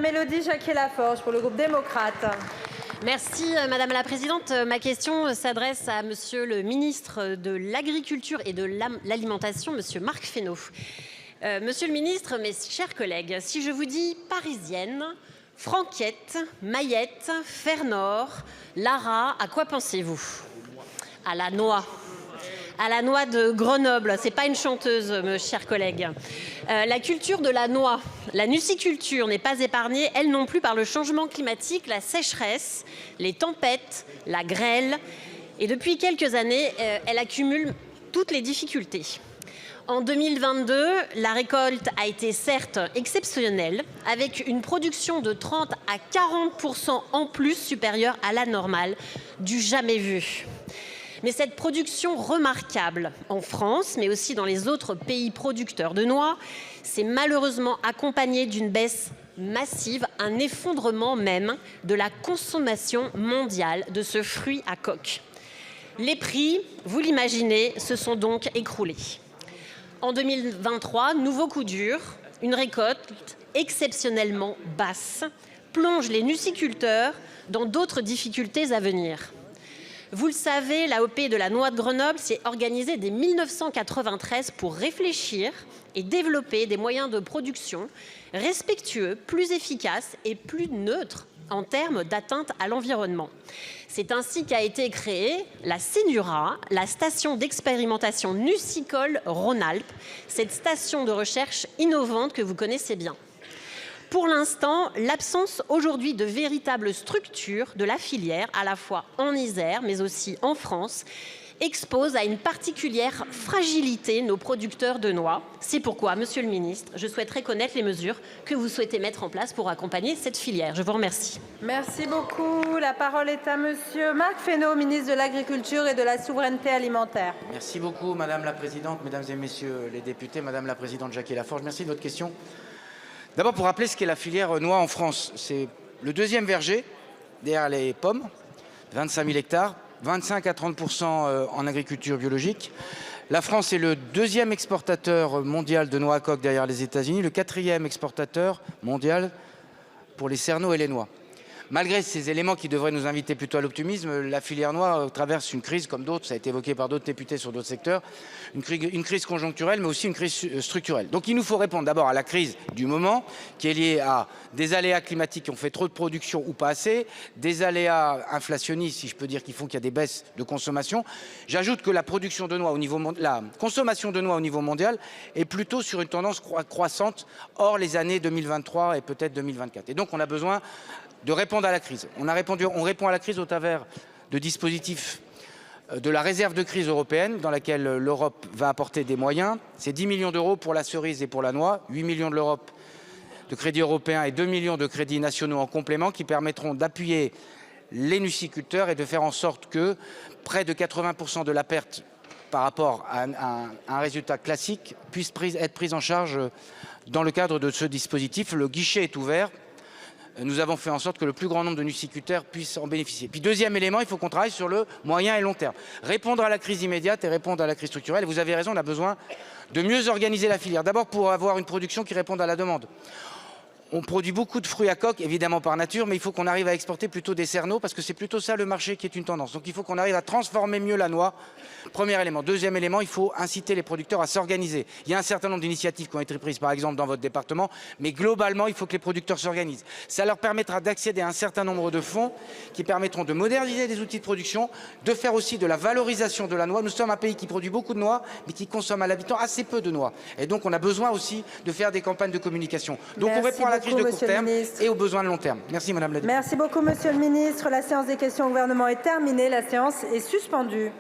Mélodie Jacquier-Laforge pour le groupe démocrate. Merci Madame la Présidente. Ma question s'adresse à Monsieur le ministre de l'Agriculture et de l'Alimentation, Monsieur Marc Fesneau. Monsieur le ministre, mes chers collègues, si je vous dis parisienne, franquette, maillette, fer-nord, Lara, à quoi pensez-vous? À la noix. À la noix de Grenoble. C'est pas une chanteuse, mes chers collègues. La culture de la noix, la nuciculture n'est pas épargnée, elle non plus, par le changement climatique, la sécheresse, les tempêtes, la grêle. Et depuis quelques années, elle accumule toutes les difficultés. En 2022, la récolte a été certes exceptionnelle, avec une production de 30 à 40% en plus supérieure à la normale, du jamais vu. Mais cette production remarquable en France, mais aussi dans les autres pays producteurs de noix, s'est malheureusement accompagnée d'une baisse massive, un effondrement même de la consommation mondiale de ce fruit à coque. Les prix, vous l'imaginez, se sont donc écroulés. En 2023, nouveau coup dur, une récolte exceptionnellement basse plonge les nuciculteurs dans d'autres difficultés à venir. Vous le savez, l'AOP de la noix de Grenoble s'est organisée dès 1993 pour réfléchir et développer des moyens de production respectueux, plus efficaces et plus neutres en termes d'atteinte à l'environnement. C'est ainsi qu'a été créée la Cénura, la station d'expérimentation nucicole Rhône-Alpes, cette station de recherche innovante que vous connaissez bien. Pour l'instant, l'absence aujourd'hui de véritable structure de la filière, à la fois en Isère, mais aussi en France, expose à une particulière fragilité nos producteurs de noix. C'est pourquoi, Monsieur le Ministre, je souhaiterais connaître les mesures que vous souhaitez mettre en place pour accompagner cette filière. Je vous remercie. Merci beaucoup. La parole est à Monsieur Marc Fesneau, ministre de l'Agriculture et de la Souveraineté alimentaire. Merci beaucoup, Madame la Présidente, Mesdames et Messieurs les députés, Madame la Présidente Jacquier-Laforge. Merci de votre question. D'abord, pour rappeler ce qu'est la filière noix en France, c'est le deuxième verger derrière les pommes, 25 000 hectares, 25 à 30% en agriculture biologique. La France est le deuxième exportateur mondial de noix à coque derrière les États-Unis, le quatrième exportateur mondial pour les cerneaux et les noix. Malgré ces éléments qui devraient nous inviter plutôt à l'optimisme, la filière noix traverse une crise comme d'autres, ça a été évoqué par d'autres députés sur d'autres secteurs, une crise conjoncturelle mais aussi une crise structurelle. Donc il nous faut répondre d'abord à la crise du moment qui est liée à des aléas climatiques qui ont fait trop de production ou pas assez, des aléas inflationnistes si je peux dire qui font qu'il y a des baisses de consommation. J'ajoute que la production de noix au niveau la consommation de noix au niveau mondial est plutôt sur une tendance croissante hors les années 2023 et peut-être 2024. Et donc on a besoin de répondre à la crise. On répond à la crise au travers de dispositifs de la réserve de crise européenne dans laquelle l'Europe va apporter des moyens. C'est 10 millions d'euros pour la cerise et pour la noix, 8 millions de l'Europe de crédits européens et 2 millions de crédits nationaux en complément qui permettront d'appuyer les nuciculteurs et de faire en sorte que près de 80% de la perte par rapport à un résultat classique puisse être prise en charge dans le cadre de ce dispositif. Le guichet est ouvert. Nous avons fait en sorte que le plus grand nombre de nuciculteurs puissent en bénéficier. Puis deuxième élément, il faut qu'on travaille sur le moyen et long terme. Répondre à la crise immédiate et répondre à la crise structurelle. Et vous avez raison, on a besoin de mieux organiser la filière. D'abord pour avoir une production qui réponde à la demande. On produit beaucoup de fruits à coque, évidemment par nature, mais il faut qu'on arrive à exporter plutôt des cerneaux parce que c'est plutôt ça le marché qui est une tendance. Donc il faut qu'on arrive à transformer mieux la noix. Premier élément. Deuxième élément, il faut inciter les producteurs à s'organiser. Il y a un certain nombre d'initiatives qui ont été prises, par exemple, dans votre département, mais globalement, il faut que les producteurs s'organisent. Ça leur permettra d'accéder à un certain nombre de fonds qui permettront de moderniser des outils de production, de faire aussi de la valorisation de la noix. Nous sommes un pays qui produit beaucoup de noix, mais qui consomme à l'habitant assez peu de noix. Et donc on a besoin aussi de faire des campagnes de communication. Donc on répond à la crise de court terme et aux besoins de long terme. Merci Madame la Députée. Merci beaucoup Monsieur le Ministre. La séance des questions au gouvernement est terminée. La séance est suspendue.